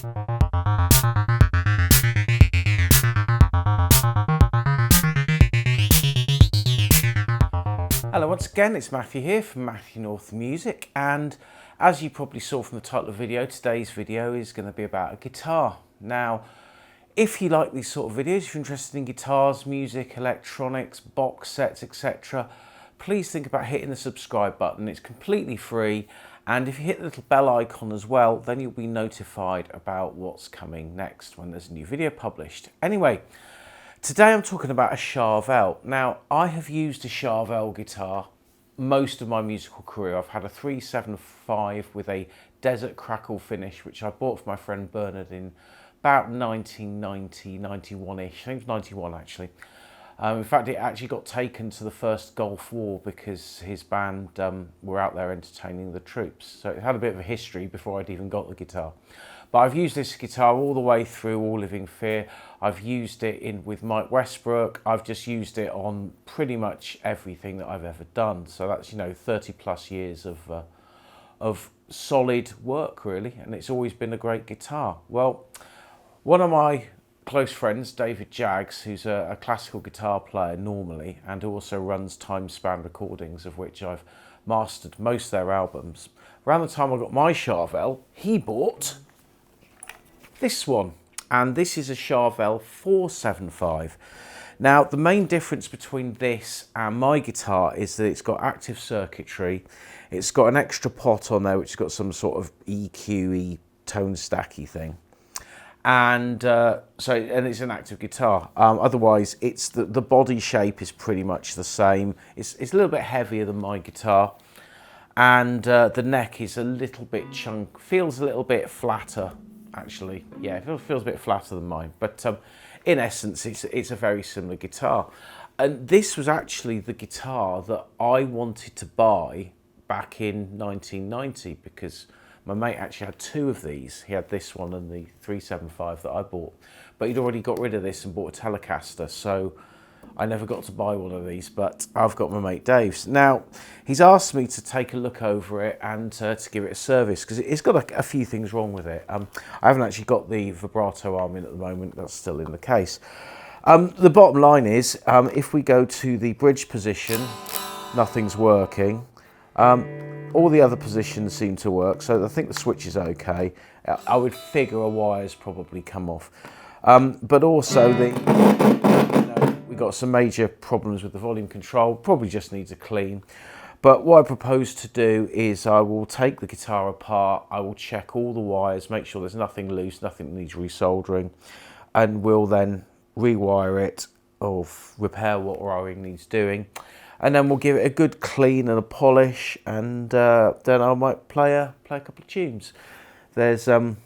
Hello once again, it's Matthew here from Matthew North Music, and as you probably saw from the title of the video, today's video is going to be about a guitar. Now, if you like these sort of videos, if you're interested in guitars, music, electronics, box sets, etc., please think about hitting the subscribe button. It's completely free, and if you hit the little bell icon as well, then you'll be notified about what's coming next when there's a new video published. Anyway, today I'm talking about a Charvel. Now, I have used a Charvel guitar most of my musical career. I've had a 375 with a desert crackle finish, which I bought for my friend Bernard in about 1990, 91-ish. I think it was 91 actually. In fact, it actually got taken to the first Gulf War because his band were out there entertaining the troops. So it had a bit of a history before I'd even got the guitar. But I've used this guitar all the way through All Living Fear. I've used it with Mike Westbrook. I've just used it on pretty much everything that I've ever done. So that's, 30 plus years of solid work really. And it's always been a great guitar. Well, one of my close friends, David Jaggs, who's a classical guitar player normally and also runs Time Span Recordings, of which I've mastered most of their albums. Around the time I got my Charvel, he bought this one, and this is a Charvel 475. Now, the main difference between this and my guitar is that it's got active circuitry. It's got an extra pot on there which has got some sort of EQ-y tone stacky thing. And and it's an active guitar. Otherwise, it's the body shape is pretty much the same. It's a little bit heavier than my guitar, and the neck is a little bit feels a little bit flatter. Actually, yeah, it feels a bit flatter than mine. But in essence, it's a very similar guitar. And this was actually the guitar that I wanted to buy back in 1990 because my mate actually had two of these. He had this one and the 375 that I bought. But he'd already got rid of this and bought a Telecaster, so I never got to buy one of these, but I've got my mate Dave's. Now, he's asked me to take a look over it and to give it a service, because it's got a few things wrong with it. I haven't actually got the vibrato arm in at the moment. That's still in the case. The bottom line is, if we go to the bridge position, nothing's working. All the other positions seem to work, so I think the switch is okay. I would figure a wire's probably come off. But also we've got some major problems with the volume control, probably just needs a clean. But what I propose to do is I will take the guitar apart, I will check all the wires, make sure there's nothing loose, nothing needs resoldering, and we'll then rewire it or repair what wiring needs doing. And then we'll give it a good clean and a polish, and then I might play a couple of tunes. There's a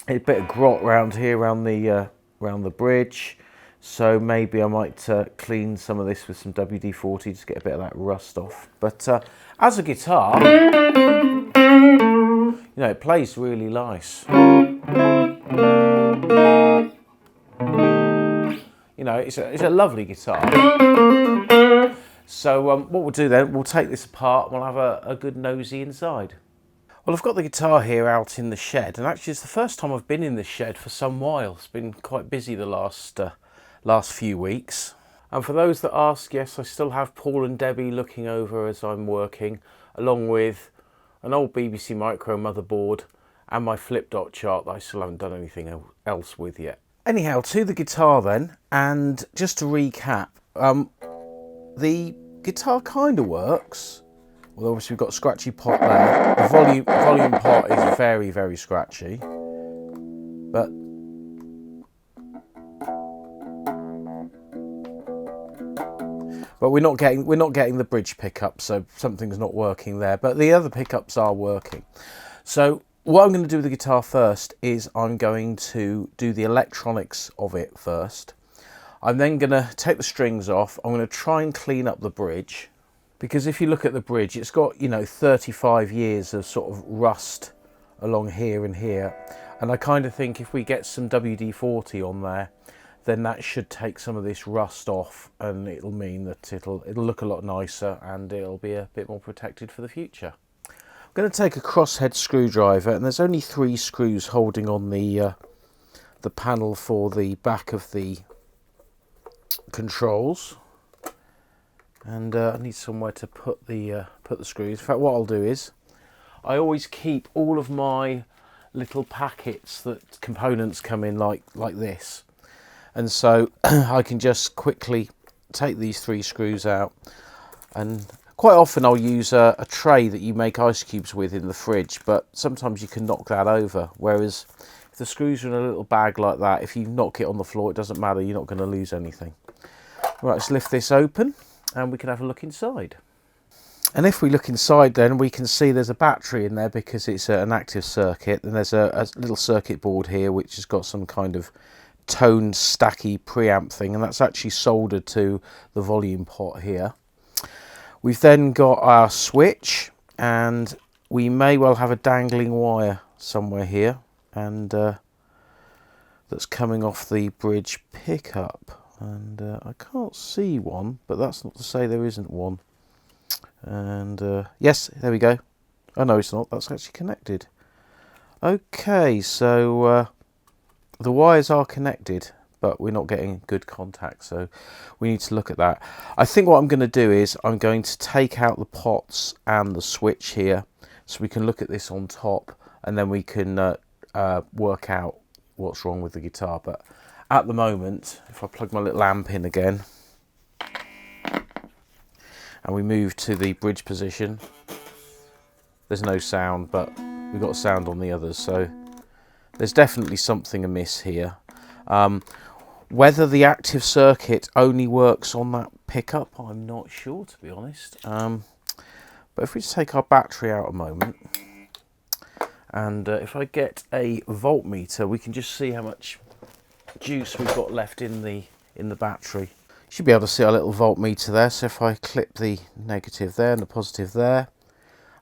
bit of grot around here, around the bridge, so maybe I might clean some of this with some WD-40 just to get a bit of that rust off. But as a guitar, it plays really nice. It's a lovely guitar. So what we'll do then, we'll take this apart, we'll have a good nosy inside. Well, I've got the guitar here out in the shed, and actually it's the first time I've been in this shed for some while. It's been quite busy the last few weeks. And for those that ask, yes, I still have Paul and Debbie looking over as I'm working, along with an old BBC Micro motherboard and my flip dot chart that I still haven't done anything else with yet. Anyhow, to the guitar then, and just to recap, the guitar kind of works, although obviously we've got a scratchy pot there. The volume pot is very, very scratchy, but we're not getting the bridge pickup, so something's not working there. But the other pickups are working. So what I'm going to do with the guitar first is I'm going to do the electronics of it first. I'm then going to take the strings off. I'm going to try and clean up the bridge, because if you look at the bridge, it's got 35 years of sort of rust along here and here, and I kind of think if we get some WD-40 on there, then that should take some of this rust off, and it'll mean that it'll look a lot nicer and it'll be a bit more protected for the future. I'm going to take a crosshead screwdriver, and there's only 3 screws holding on the panel for the back of the controls, and I need somewhere to put the screws. In fact, what I'll do is I always keep all of my little packets that components come in like this, and so I can just quickly take these 3 screws out. And quite often I'll use a tray that you make ice cubes with in the fridge, but sometimes you can knock that over, whereas if the screws are in a little bag like that, if you knock it on the floor, it doesn't matter, you're not going to lose anything. Right, let's lift this open and we can have a look inside. And if we look inside, then we can see there's a battery in there because it's an active circuit, and there's a little circuit board here which has got some kind of toned stacky preamp thing, and that's actually soldered to the volume pot here. We've then got our switch, and we may well have a dangling wire somewhere here, and that's coming off the bridge pickup, and I can't see one, but that's not to say there isn't one. And yes, there we go. Oh no, it's not, that's actually connected. Okay, so the wires are connected, but we're not getting good contact, so we need to look at that. I think what I'm going to do is I'm going to take out the pots and the switch here, so we can look at this on top, and then we can work out what's wrong with the guitar. But at the moment, if I plug my little amp in again, and we move to the bridge position, there's no sound, but we've got sound on the others, so there's definitely something amiss here. Whether the active circuit only works on that pickup, I'm not sure, to be honest. But if we just take our battery out a moment, and if I get a voltmeter, we can just see how much juice we've got left in the battery. You should be able to see our little voltmeter there. So if I clip the negative there and the positive there,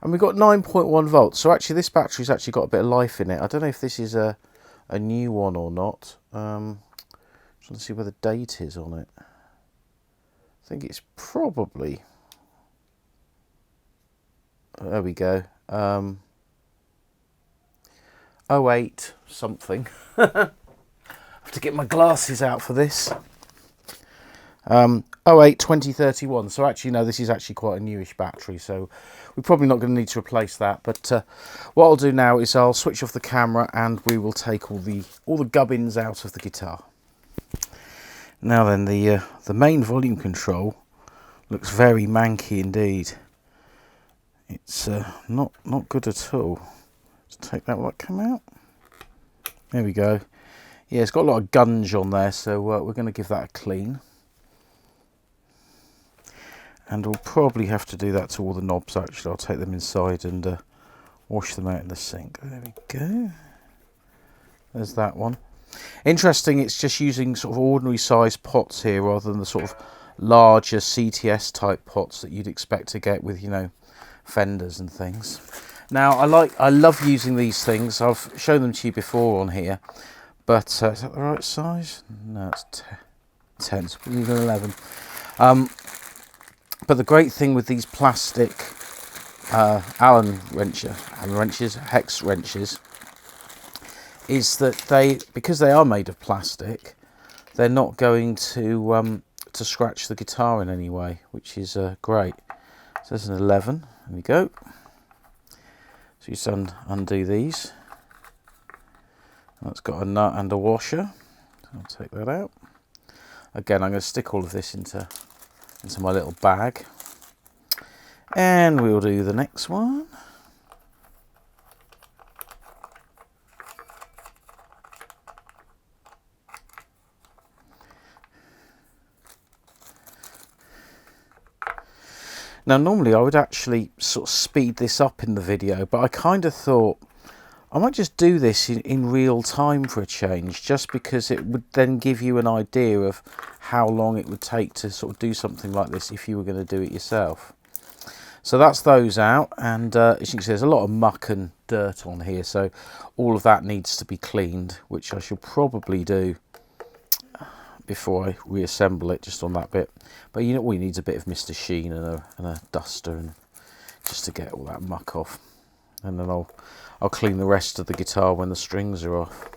and we've got 9.1 volts. So actually this battery's actually got a bit of life in it. I don't know if this is a new one or not. Trying to see where the date is on it. I think it's probably, there we go, 08 something. I have to get my glasses out for this. 08 2031. So actually no, this is actually quite a newish battery, so we're probably not going to need to replace that. But what I'll do now is I'll switch off the camera and we will take all the gubbins out of the guitar. Now then, the main volume control looks very manky indeed. It's not good at all. Let's take that, will that come out? There we go. Yeah, it's got a lot of gunge on there, so we're going to give that a clean. And we'll probably have to do that to all the knobs actually. I'll take them inside and wash them out in the sink. There we go. There's that one. Interesting, it's just using sort of ordinary sized pots here rather than the sort of larger CTS type pots that you'd expect to get with, you know, Fenders and things. Now I love using these things. I've shown them to you before on here, but is that the right size? No, it's 10, so we'll use an 11. But the great thing with these plastic Allen wrenches, hex wrenches, is that because they are made of plastic, they're not going to scratch the guitar in any way, which is great. So there's an 11. There we go. So you just undo these. That's got a nut and a washer. I'll take that out. Again, I'm going to stick all of this into my little bag, and we'll do the next one. Now normally I would actually sort of speed this up in the video, but I kind of thought I might just do this in real time for a change, just because it would then give you an idea of how long it would take to sort of do something like this if you were going to do it yourself. So that's those out, and as you can see there's a lot of muck and dirt on here, so all of that needs to be cleaned, which I shall probably do before I reassemble it just on that bit. But you know, all you need is a bit of Mr. Sheen and a duster, and just to get all that muck off. and then I'll clean the rest of the guitar when the strings are off.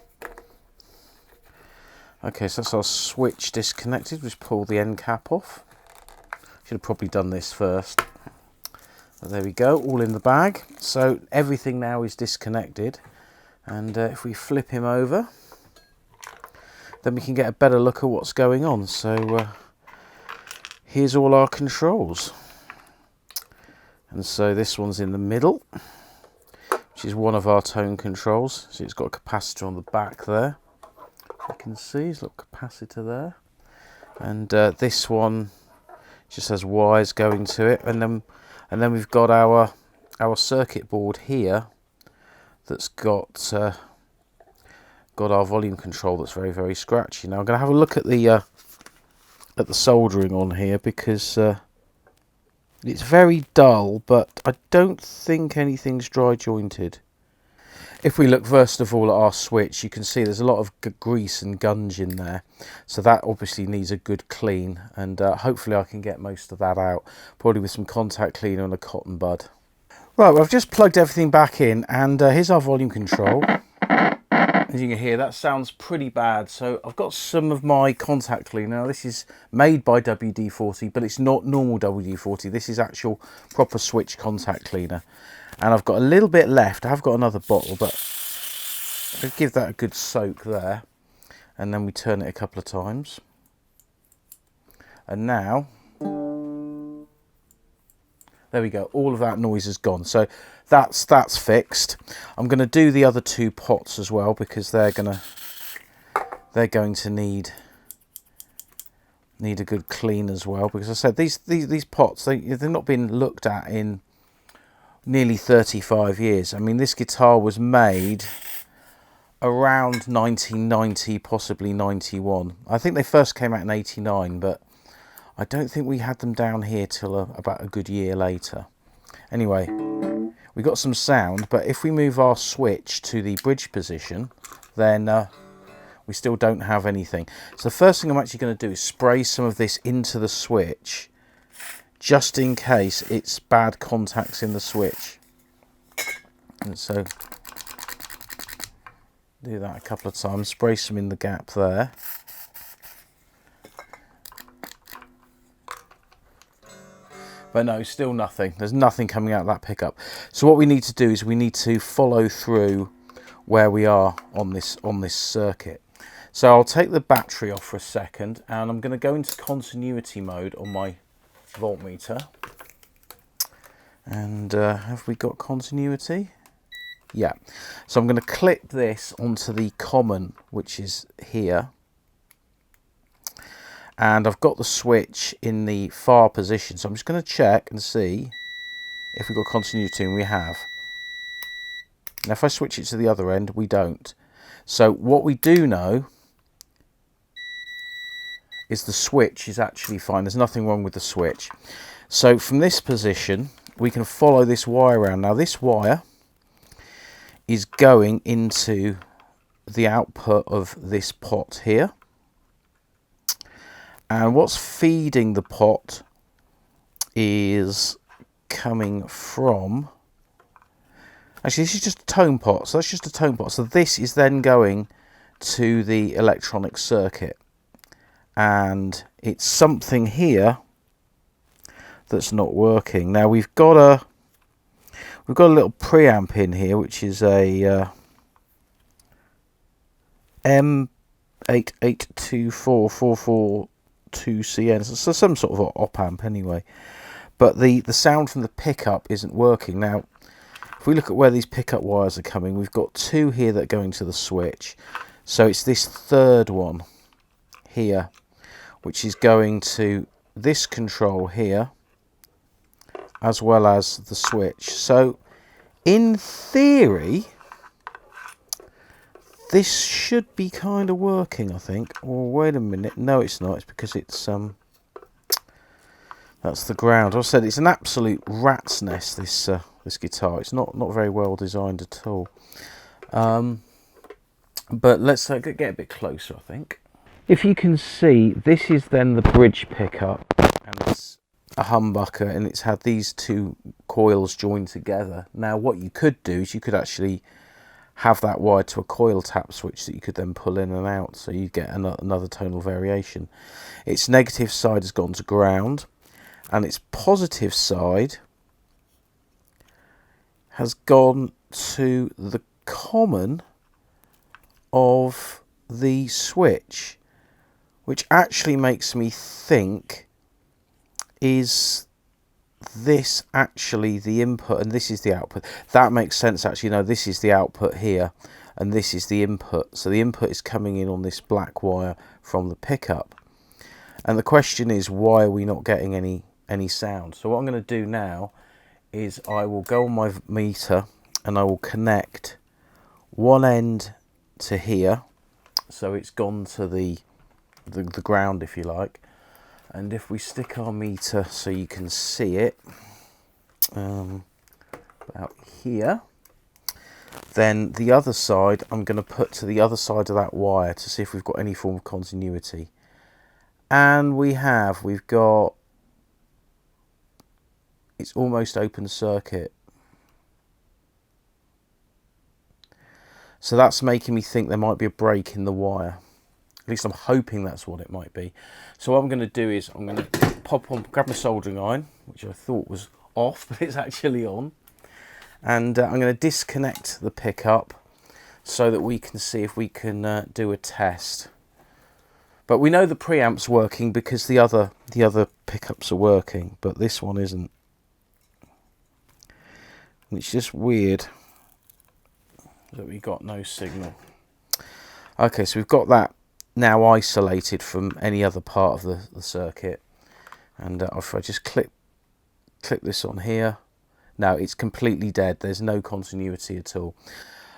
Okay, so that's our switch disconnected. Just pull the end cap off. Should have probably done this first. But there we go, all in the bag. So everything now is disconnected. And if we flip him over, then we can get a better look at what's going on. So here's all our controls. And so this one's in the middle, which is one of our tone controls. So it's got a capacitor on the back there. You can see there's a little capacitor there, and this one just has wires going to it, and then we've got our circuit board here that's got our volume control that's very, very scratchy. Now I'm going to have a look at the soldering on here, because it's very dull, but I don't think anything's dry jointed. If we look first of all at our switch, you can see there's a lot of grease and gunge in there. So that obviously needs a good clean, and hopefully I can get most of that out, probably with some contact cleaner and a cotton bud. Right, well, I've just plugged everything back in, and here's our volume control. As you can hear, that sounds pretty bad. So I've got some of my contact cleaner. Now this is made by WD-40, but it's not normal WD-40. This is actual proper switch contact cleaner. And I've got a little bit left. I have got another bottle, but I'll give that a good soak there. And then we turn it a couple of times. And now, there we go. All of that noise is gone. So that's fixed. I'm going to do the other two pots as well, because they're going to need a good clean as well. Because I said these pots, they've not been looked at in nearly 35 years. I mean, this guitar was made around 1990, possibly 91. I think they first came out in 89, but I don't think we had them down here till about a good year later. Anyway, we got some sound, but if we move our switch to the bridge position, then we still don't have anything. So the first thing I'm actually going to do is spray some of this into the switch, just in case it's bad contacts in the switch. And so do that a couple of times, spray some in the gap there. But no, still nothing. There's nothing coming out of that pickup. So what we need to do is we need to follow through where we are on this circuit. So I'll take the battery off for a second, and I'm going to go into continuity mode on my voltmeter. And have we got continuity? Yeah. So I'm going to clip this onto the common, which is here. And I've got the switch in the far position. So I'm just going to check and see if we've got continuity, and we have. Now if I switch it to the other end, we don't. So what we do know is the switch is actually fine. There's nothing wrong with the switch. So from this position, we can follow this wire around. Now this wire is going into the output of this pot here. And what's feeding the pot is coming from... Actually, this is just a tone pot. So that's just a tone pot. So this is then going to the electronic circuit. And it's something here that's not working. Now we've got a little preamp in here, which is a M8824442CN. So some sort of op amp anyway. But the sound from the pickup isn't working. Now, if we look at where these pickup wires are coming, we've got two here that go into the switch. So it's this third one here, which is going to this control here, as well as the switch. So in theory, this should be kind of working, I think. Oh, wait a minute. No, it's not. It's because it's that's the ground. As I said, it's an absolute rat's nest, this guitar. It's not very well designed at all. But let's get a bit closer, I think. If you can see, this is then the bridge pickup, and it's a humbucker, and it's had these two coils joined together. Now what you could do is you could actually have that wired to a coil tap switch that you could then pull in and out, so you get another tonal variation. Its negative side has gone to ground, and its positive side has gone to the common of the switch, which actually makes me think, is this actually the input and this is the output? That makes sense actually. No, this is the output here and this is the input. So the input is coming in on this black wire from the pickup. And the question is, why are we not getting any sound? So what I'm going to do now is I will go on my meter and I will connect one end to here, so it's gone to the ground, if you like. And if we stick our meter so you can see it about here, then the other side I'm going to put to the other side of that wire to see if we've got any form of continuity. And we've got, it's almost open circuit. So that's making me think there might be a break in the wire. At least I'm hoping that's what it might be. So what I'm going to do is I'm going to grab my soldering iron, which I thought was off, but it's actually on. And I'm going to disconnect the pickup so that we can see if we can do a test. But we know the preamp's working because the other pickups are working, but this one isn't. And it's just weird that we got no signal. Okay, so we've got that now isolated from any other part of the circuit. And if I just click this on here, now it's completely dead. There's no continuity at all.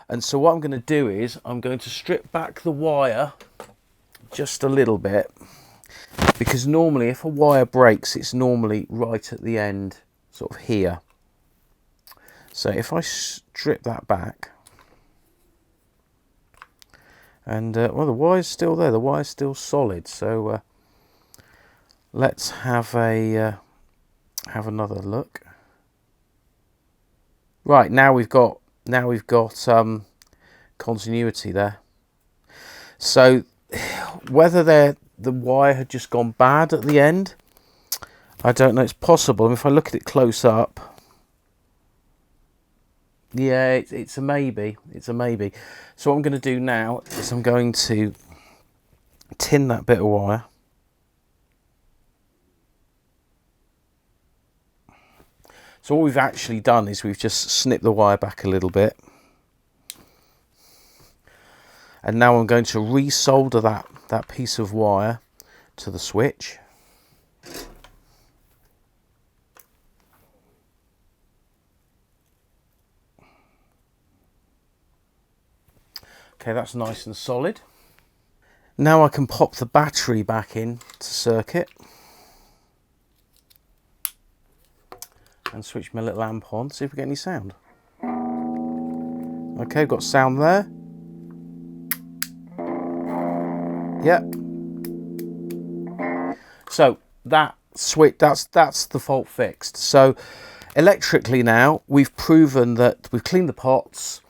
And so what I'm going to do is I'm going to strip back the wire just a little bit, because normally if a wire breaks, it's normally right at the end, sort of here. So if I strip that back, and well, the wire's still there, the wire's still solid. So let's have another look. Right, now we've got continuity there. So whether the wire had just gone bad at the end, I don't know. It's possible. And if I look at it close up, yeah, it's a maybe. It's a maybe. So what I'm going to do now is I'm going to tin that bit of wire. So what we've actually done is we've just snipped the wire back a little bit. And now I'm going to resolder that piece of wire to the switch. Okay, that's nice and solid. Now I can pop the battery back in to circuit and switch my little amp on, see if we get any sound. Okay, got sound there. Yep. So that switch, that's the fault fixed. So electrically now we've proven that we've cleaned the pots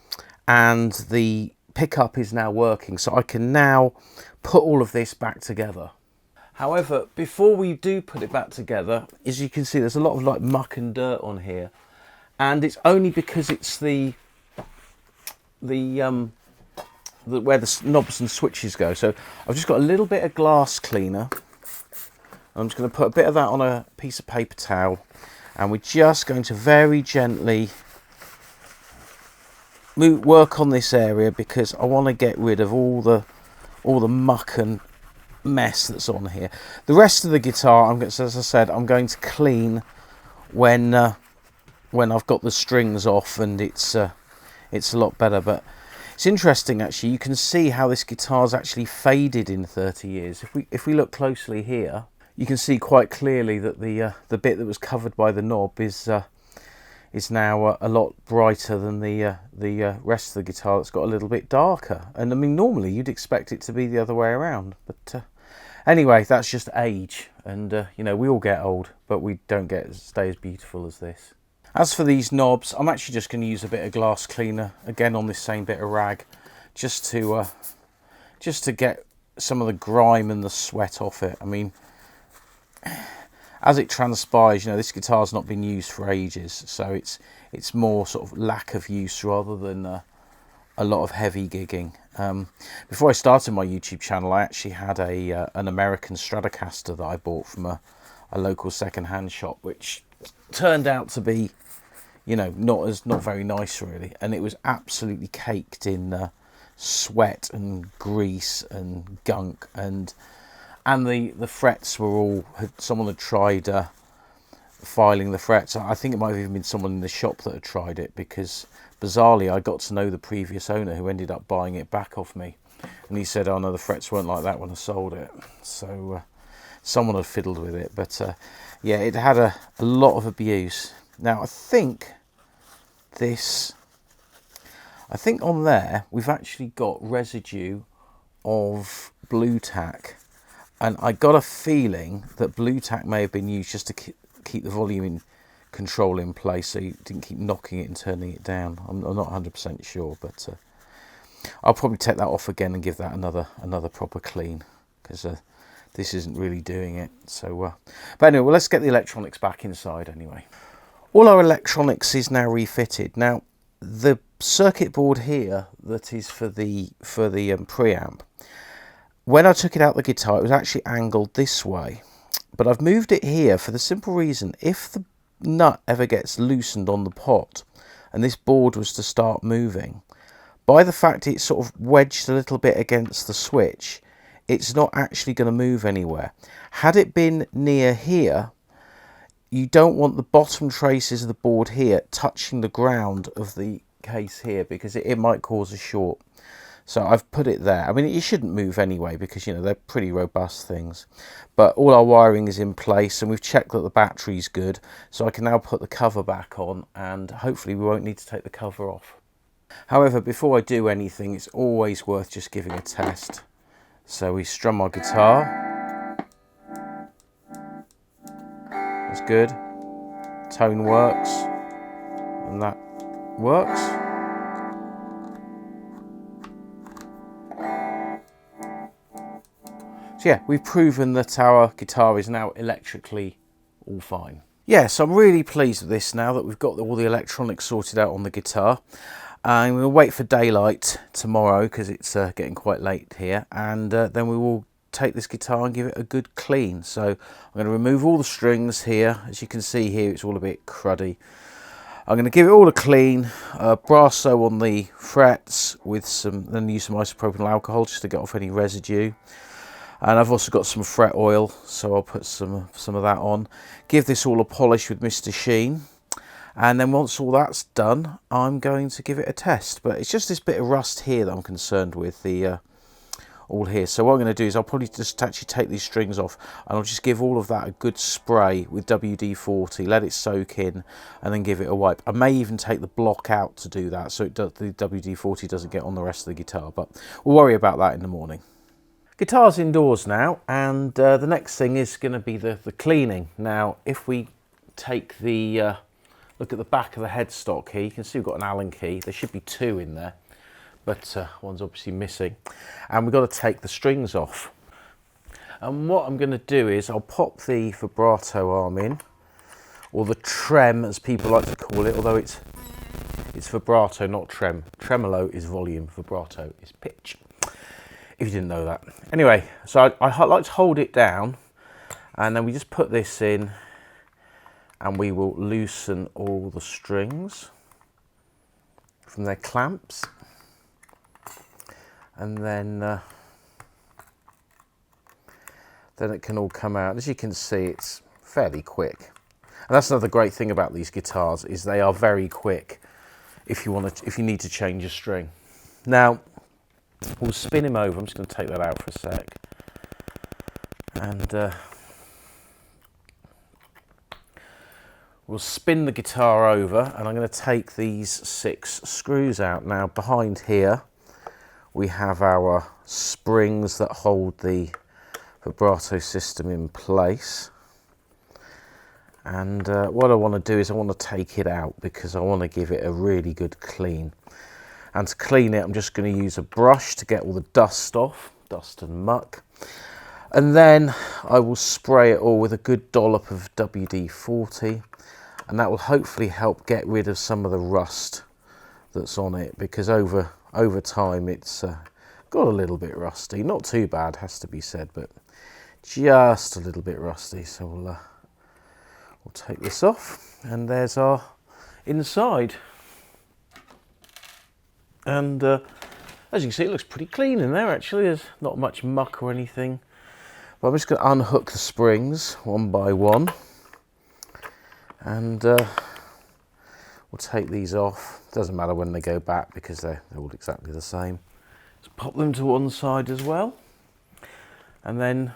and the pickup is now working. So I can now put all of this back together. However, before we do put it back together, as you can see, there's a lot of like muck and dirt on here, and it's only because it's where the knobs and switches go. So I've just got a little bit of glass cleaner. I'm just going to put a bit of that on a piece of paper towel, and we're just going to very gently work on this area, because I want to get rid of all the muck and mess that's on here. The rest of the guitar, as I said, I'm going to clean when I've got the strings off and it's a lot better. But it's interesting actually, you can see how this guitar's actually faded in 30 years. If we look closely here, you can see quite clearly that the bit that was covered by the knob is now a lot brighter than the rest of the guitar that's got a little bit darker. And I mean, normally you'd expect it to be the other way around, but Anyway, that's just age, and you know, we all get old, but we don't stay as beautiful as this. As for these knobs, I'm actually just going to use a bit of glass cleaner again on this same bit of rag, just to get some of the grime and the sweat off it. I mean, as it transpires, you know, this guitar's not been used for ages, so it's more sort of lack of use rather than a lot of heavy gigging. Before I started my YouTube channel, I actually had an American Stratocaster that I bought from a local second-hand shop, which turned out to be, you know, not very nice really, and it was absolutely caked in sweat and grease and gunk, and the frets were all, someone had tried filing the frets. I think it might have even been someone in the shop that had tried it, because bizarrely I got to know the previous owner who ended up buying it back off me, and he said, oh no, the frets weren't like that when I sold it. So someone had fiddled with it, but yeah, it had a lot of abuse. Now I think on there we've actually got residue of blue tack, and I got a feeling that blue tack may have been used just to keep the volume control in place, so you didn't keep knocking it and turning it down. I'm not 100% sure, but I'll probably take that off again and give that another proper clean, because this isn't really doing it. So but anyway, well, let's get the electronics back inside anyway. All our electronics is now refitted. Now the circuit board here that is for the preamp, when I took it out the guitar, it was actually angled this way, but I've moved it here for the simple reason, if the nut ever gets loosened on the pot and this board was to start moving, by the fact it's sort of wedged a little bit against the switch, it's not actually going to move anywhere. Had it been near here, you don't want the bottom traces of the board here touching the ground of the case here, because it might cause a short. So I've put it there. I mean, it shouldn't move anyway, because, you know, they're pretty robust things. But all our wiring is in place, and we've checked that the battery's good. So I can now put the cover back on, and hopefully we won't need to take the cover off. However, before I do anything, it's always worth just giving a test. So we strum our guitar. That's good. Tone works. And that works. So yeah, we've proven that our guitar is now electrically all fine. Yeah, so I'm really pleased with this now that we've got all the electronics sorted out on the guitar. I'm going to wait for daylight tomorrow, because it's getting quite late here, and then we will take this guitar and give it a good clean. So I'm going to remove all the strings here. As you can see here, it's all a bit cruddy. I'm going to give it all a clean, brasso on the frets with then use some isopropyl alcohol just to get off any residue. And I've also got some fret oil, so I'll put some of that on. Give this all a polish with Mr. Sheen. And then once all that's done, I'm going to give it a test. But it's just this bit of rust here that I'm concerned with, all here. So what I'm going to do is I'll probably just actually take these strings off, and I'll just give all of that a good spray with WD-40, let it soak in, and then give it a wipe. I may even take the block out to do that, so the WD-40 doesn't get on the rest of the guitar, but we'll worry about that in the morning. Guitar's indoors now, and the next thing is going to be the cleaning. Now, if we take the look at the back of the headstock here, you can see we've got an Allen key. There should be two in there, but one's obviously missing. And we've got to take the strings off. And what I'm going to do is I'll pop the vibrato arm in, or the trem as people like to call it, although it's vibrato, not trem. Tremolo is volume, vibrato is pitch, if you didn't know that. Anyway, so I like to hold it down, and then we just put this in, and we will loosen all the strings from their clamps, and then it can all come out. As you can see, it's fairly quick, and that's another great thing about these guitars, is they are very quick if you need to change a string. Now we'll spin him over. I'm just going to take that out for a sec, and we'll spin the guitar over, and I'm going to take these 6 screws out. Now behind here we have our springs that hold the vibrato system in place. And what I want to do is I want to take it out because I want to give it a really good clean. And to clean it, I'm just going to use a brush to get all the dust off, dust and muck. And then I will spray it all with a good dollop of WD-40, and that will hopefully help get rid of some of the rust that's on it, because over time it's got a little bit rusty. Not too bad, has to be said, but just a little bit rusty. So we'll take this off, and there's our inside. And as you can see, it looks pretty clean in there actually. There's not much muck or anything. But I'm just going to unhook the springs one by one, and we'll take these off. Doesn't matter when they go back because they're all exactly the same. Let's pop them to one side as well. And then,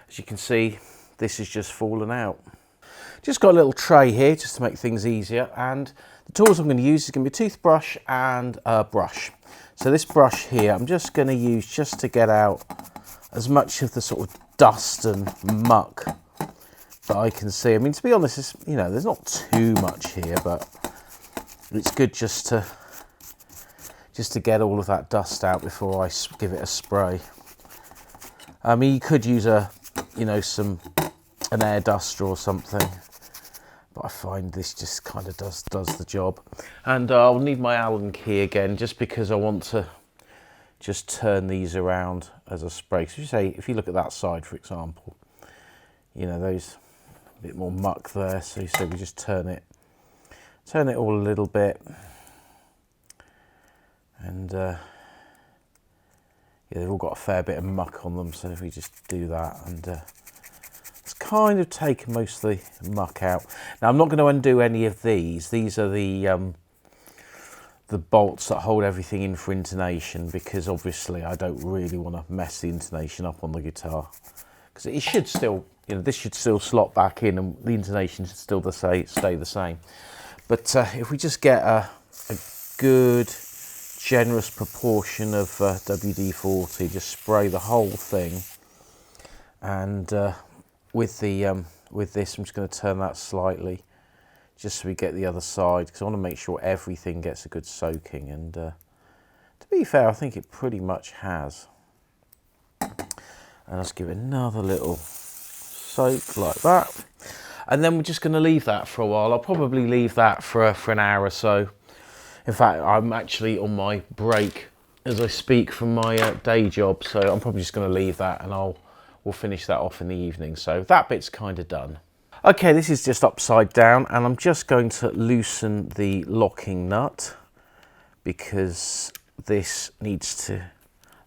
as you can see, this is just fallen out. Just got a little tray here just to make things easier, and the tools I'm going to use is going to be a toothbrush and a brush. So this brush here I'm just going to use just to get out as much of the sort of dust and muck that I can see. I mean, to be honest, it's, you know, there's not too much here, but it's good just to get all of that dust out before I give it a spray. I mean, you could use an air duster or something, but I find this just kind of does the job. And I'll need my Allen key again, just because I want to just turn these around as a spray. So if you look at that side, for example, you know, those a bit more muck there. So you say we just turn it all a little bit, and yeah, they've all got a fair bit of muck on them. So if we just do that, and it's kind of taken most of the muck out. Now I'm not going to undo any of these. These are the bolts that hold everything in for intonation, because obviously I don't really want to mess the intonation up on the guitar, because it should still, you know, this should still slot back in and the intonation should still stay the same. But if we just get a good generous proportion of WD-40, just spray the whole thing, and with this I'm just going to turn that slightly, just so we get the other side, because I want to make sure everything gets a good soaking. And to be fair, I think it pretty much has. And let's give it another little soak like that. And then we're just going to leave that for a while. I'll probably leave that for an hour or so. In fact, I'm actually on my break as I speak from my day job, so I'm probably just going to leave that, and we'll finish that off in the evening. So that bit's kind of done. Okay, this is just upside down, and I'm just going to loosen the locking nut, because this needs to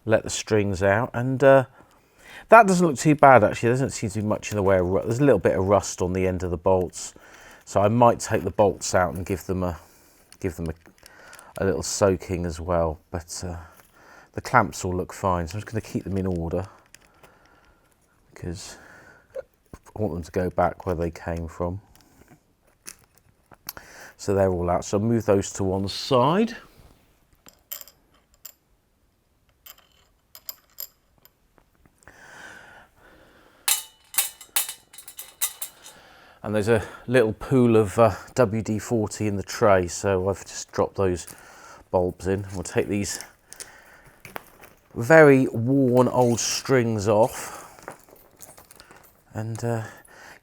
let the strings out. And that doesn't look too bad actually. There doesn't seem to be much in the way of rust. There's a little bit of rust on the end of the bolts, so I might take the bolts out and give them a little soaking as well. But the clamps all look fine, so I'm just going to keep them in order, because I want them to go back where they came from. So they're all out. So I'll move those to one side. And there's a little pool of WD-40 in the tray, so I've just dropped those bulbs in. We'll take these very worn old strings off. And yeah,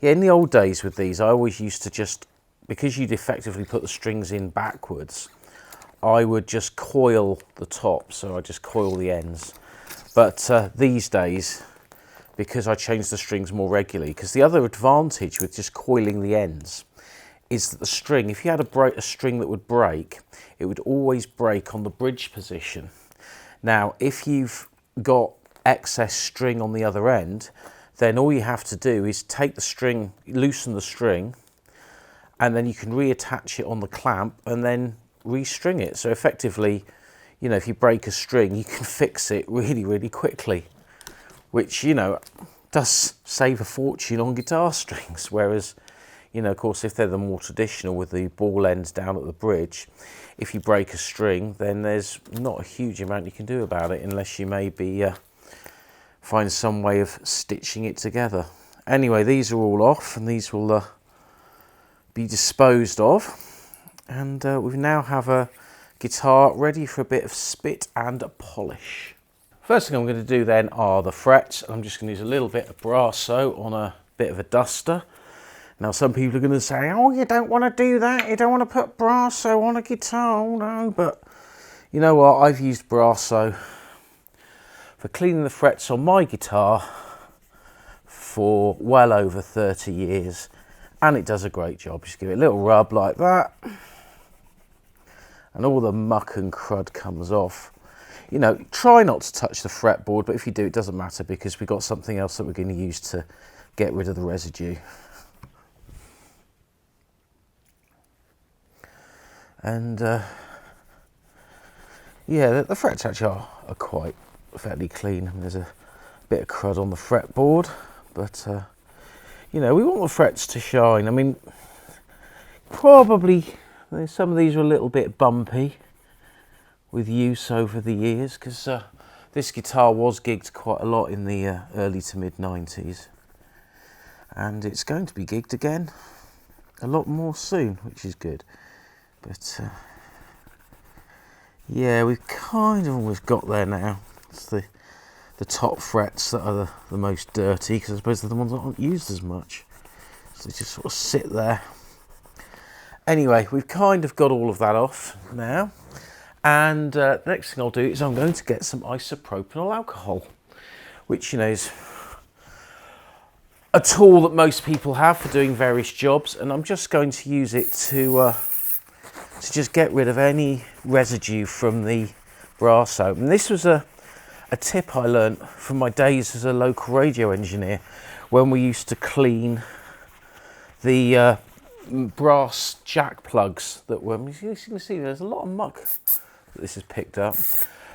in the old days with these, I always used to just, because you'd effectively put the strings in backwards, I would just coil the top, so I just coil the ends. But these days, because I change the strings more regularly, because the other advantage with just coiling the ends is that the string, if you had a string that would break, it would always break on the bridge position. Now, if you've got excess string on the other end, then all you have to do is take the string, loosen the string, and then you can reattach it on the clamp and then restring it. So effectively, you know, if you break a string, you can fix it really, really quickly, which, you know, does save a fortune on guitar strings. Whereas, you know, of course, if they're the more traditional with the ball ends down at the bridge, if you break a string, then there's not a huge amount you can do about it, unless you maybe find some way of stitching it together. Anyway, these are all off, and these will be disposed of, and we now have a guitar ready for a bit of spit and a polish. First thing I'm going to do then are the frets. I'm just going to use a little bit of Brasso on a bit of a duster. Now some people are going to say, oh, you don't want to do that, you don't want to put Brasso on a guitar. Oh no, but you know what, I've used Brasso for cleaning the frets on my guitar for well over 30 years, and it does a great job. Just give it a little rub like that, and all the muck and crud comes off. You know, try not to touch the fretboard, but if you do, it doesn't matter, because we've got something else that we're going to use to get rid of the residue. And yeah, the frets actually are quite fairly clean. I mean, there's a bit of crud on the fretboard, but you know, we want the frets to shine. I mean, probably some of these are a little bit bumpy with use over the years, because this guitar was gigged quite a lot in the early to mid 90s, and it's going to be gigged again a lot more soon, which is good. But yeah, we've kind of almost got there now. It's the top frets that are the most dirty, because I suppose they're the ones that aren't used as much, so they just sort of sit there. Anyway, we've kind of got all of that off now. And the next thing I'll do is I'm going to get some isopropanol alcohol, which, you know, is a tool that most people have for doing various jobs, and I'm just going to use it to just get rid of any residue from the Brasso. And this was a tip I learned from my days as a local radio engineer, when we used to clean the brass jack plugs that were, you can see there's a lot of muck that this has picked up,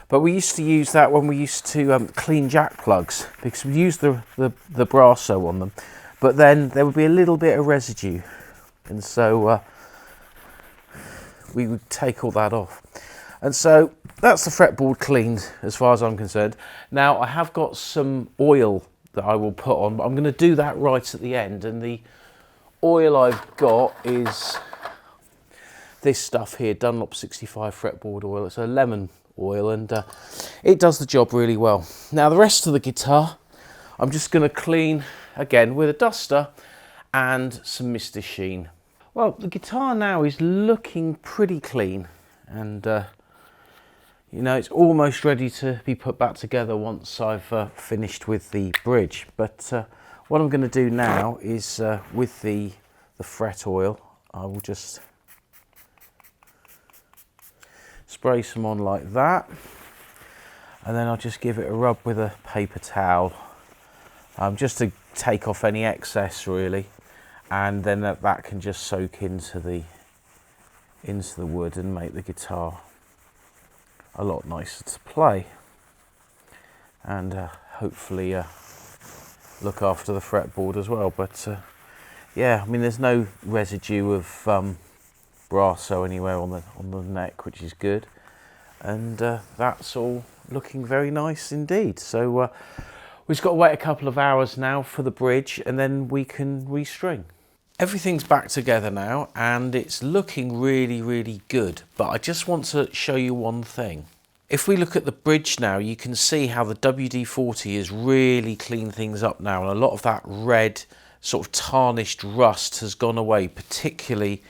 but we used to use that when we used to clean jack plugs, because we used the Brasso on them, but then there would be a little bit of residue, and so we would take all that off. And so that's the fretboard cleaned as far as I'm concerned. Now I have got some oil that I will put on, but I'm going to do that right at the end, and the oil I've got is this stuff here, Dunlop 65 fretboard oil. It's a lemon oil, and it does the job really well. Now the rest of the guitar I'm just going to clean again with a duster and some Mr. Sheen. Well, the guitar now is looking pretty clean, and you know, it's almost ready to be put back together once I've finished with the bridge. But what I'm going to do now is with the fret oil, I will just spray some on like that, and then I'll just give it a rub with a paper towel, just to take off any excess really, and then that can just soak into the wood and make the guitar a lot nicer to play, and hopefully look after the fretboard as well. But yeah, I mean, there's no residue of Brasso anywhere on the neck, which is good, and that's all looking very nice indeed. So we've got to wait a couple of hours now for the bridge, and then we can restring. Everything's back together now, and it's looking really, really good, but I just want to show you one thing. If we look at the bridge now, you can see how the WD-40 has really cleaned things up now, and a lot of that red sort of tarnished rust has gone away, particularly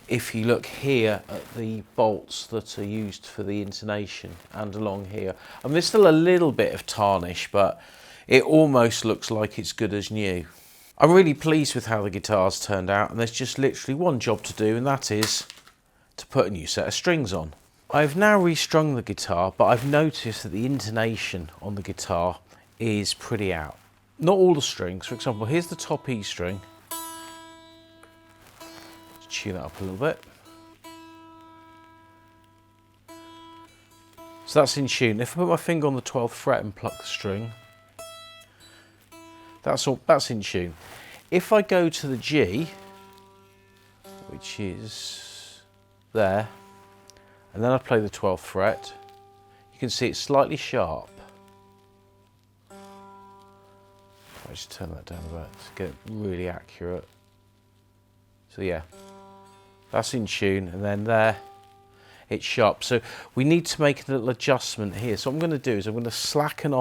if you look here at the bolts that are used for the intonation and along here. I mean, there's still a little bit of tarnish, but it almost looks like it's good as new. I'm really pleased with how the guitar's turned out, and there's just literally one job to do, and that is to put a new set of strings on. I've now restrung the guitar, but I've noticed that the intonation on the guitar is pretty out. Not all the strings. For example, here's the top E string. Let's tune that up a little bit. So that's in tune. If I put my finger on the 12th fret and pluck the string, that's in tune. If I go to the G, which is there, and then I play the 12th fret, you can see it's slightly sharp. I just turn that down a bit to get it really accurate. So yeah, that's in tune, and then there, it's sharp. So we need to make a little adjustment here. So what I'm going to do is I'm going to slacken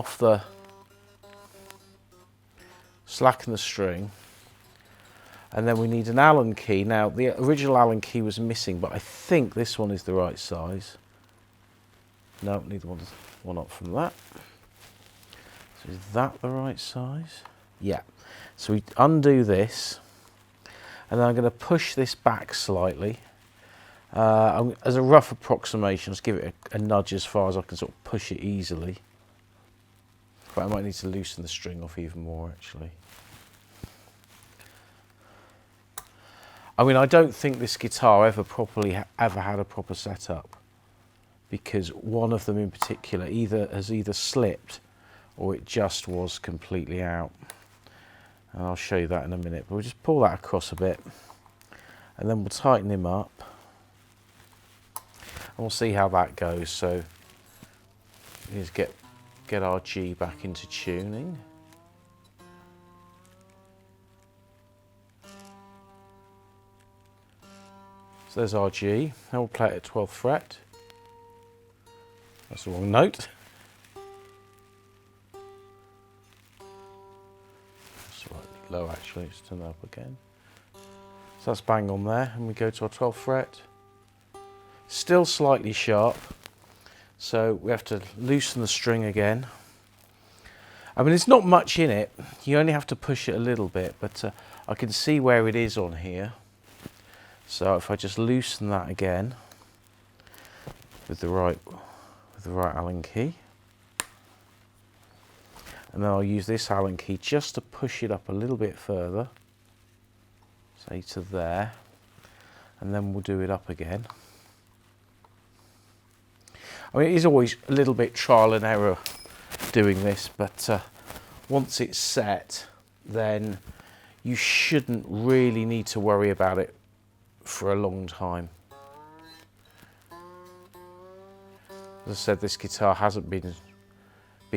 the string, and then we need an Allen key. Now the original Allen key was missing, but I think this one is the right size. No, need one up from that. So is that the right size? Yeah. So we undo this, and then I'm going to push this back slightly. As a rough approximation, let's give it a nudge as far as I can sort of push it easily. But I might need to loosen the string off even more, actually. I mean, I don't think this guitar ever had a proper setup, because one of them in particular has either slipped or it just was completely out. And I'll show you that in a minute. But we'll just pull that across a bit, and then we'll tighten him up. And we'll see how that goes. So let's get our G back into tuning. So there's our G. Now we'll play it at 12th fret. That's the wrong note. Slightly low actually, let's turn that up again. So that's bang on there, and we go to our 12th fret. Still slightly sharp, so we have to loosen the string again. I mean, there's not much in it, you only have to push it a little bit, but I can see where it is on here. So if I just loosen that again with the right Allen key, and then I'll use this Allen key just to push it up a little bit further, say to there, and then we'll do it up again. I mean, it is always a little bit trial and error doing this, but once it's set, then you shouldn't really need to worry about it for a long time. As I said, this guitar hasn't been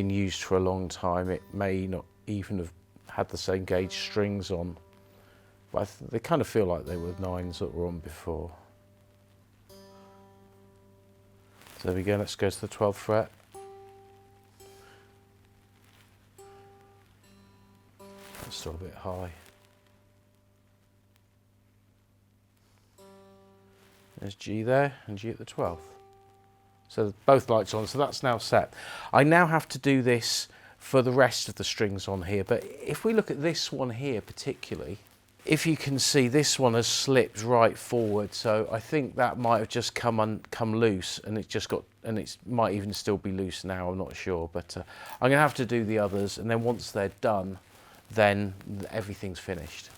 used for a long time. It may not even have had the same gauge strings on, but they kind of feel like they were 9s that were on before. So there we go, let's go to the 12th fret. That's still a bit high. There's G there, and G at the 12th. So both lights on, so that's now set. I now have to do this for the rest of the strings on here, but if we look at this one here particularly, if you can see, this one has slipped right forward, so I think that might have just come loose, and it might even still be loose now, I'm not sure, but I'm going to have to do the others, and then once they're done, then everything's finished.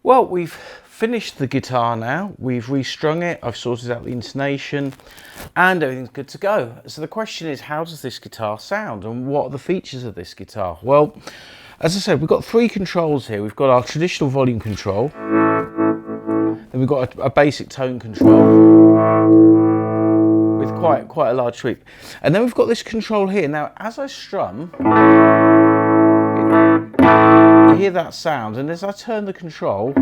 Well, we've finished the guitar now, we've restrung it, I've sorted out the intonation, and everything's good to go. So the question is, how does this guitar sound, and what are the features of this guitar? Well, as I said, we've got 3 controls here. We've got our traditional volume control, then we've got a basic tone control with quite a large sweep, and then we've got this control here. Now, as I strum, you hear that sound, and as I turn the control,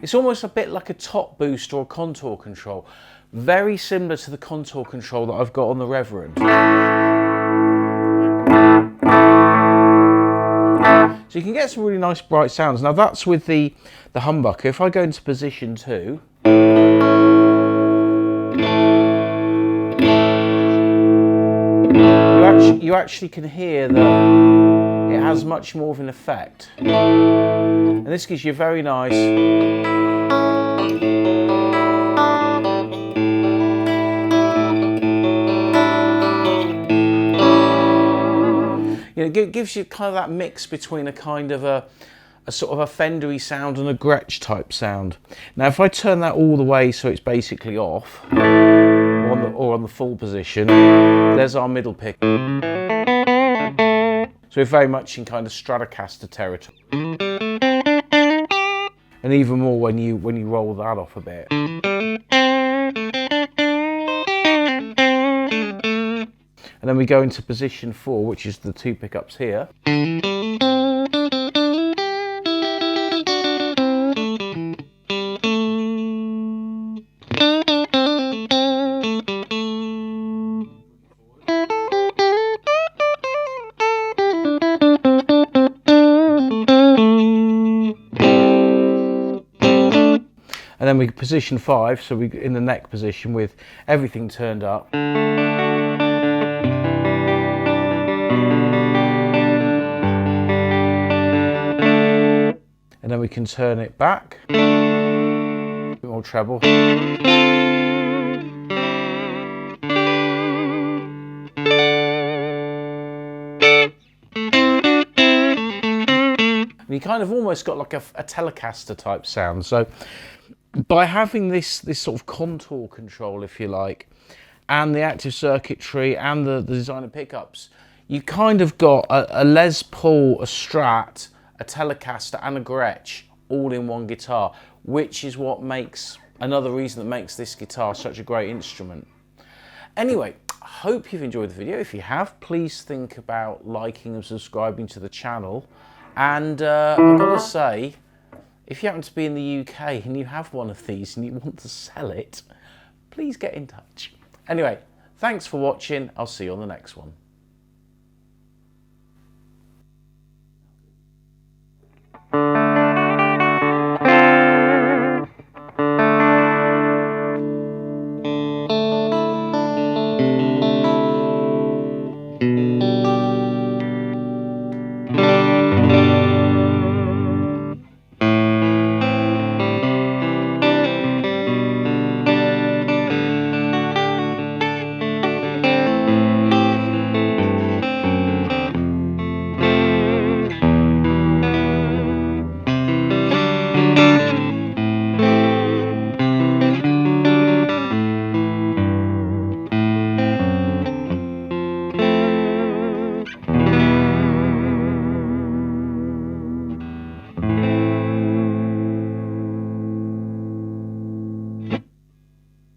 it's almost a bit like a top boost or a contour control. Very similar to the contour control that I've got on the Reverend. So you can get some really nice bright sounds. Now that's with the humbucker. If I go into position 2, you actually can hear that it has much more of an effect. And this gives you a very nice it gives you kind of that mix between a kind of a sort of a Fendery sound and a Gretsch type sound. Now if I turn that all the way so it's basically off, or on the full position, there's our middle pick. So we're very much in kind of Stratocaster territory. And even more when you roll that off a bit. and then we go into position 4, which is the 2 pickups here. And then we position 5, so we in the neck position with everything turned up. And then we can turn it back. A bit more treble. And you kind of almost got like a Telecaster type sound. So by having this sort of contour control, if you like, and the active circuitry and the designer pickups, you kind of got a Les Paul, a Strat, a Telecaster and a Gretsch all in one guitar, which is what makes, another reason that makes this guitar such a great instrument. Anyway, I hope you've enjoyed the video. If you have, please think about liking and subscribing to the channel. And I've got to say, if you happen to be in the UK and you have one of these and you want to sell it, please get in touch. Anyway, thanks for watching. I'll see you on the next one.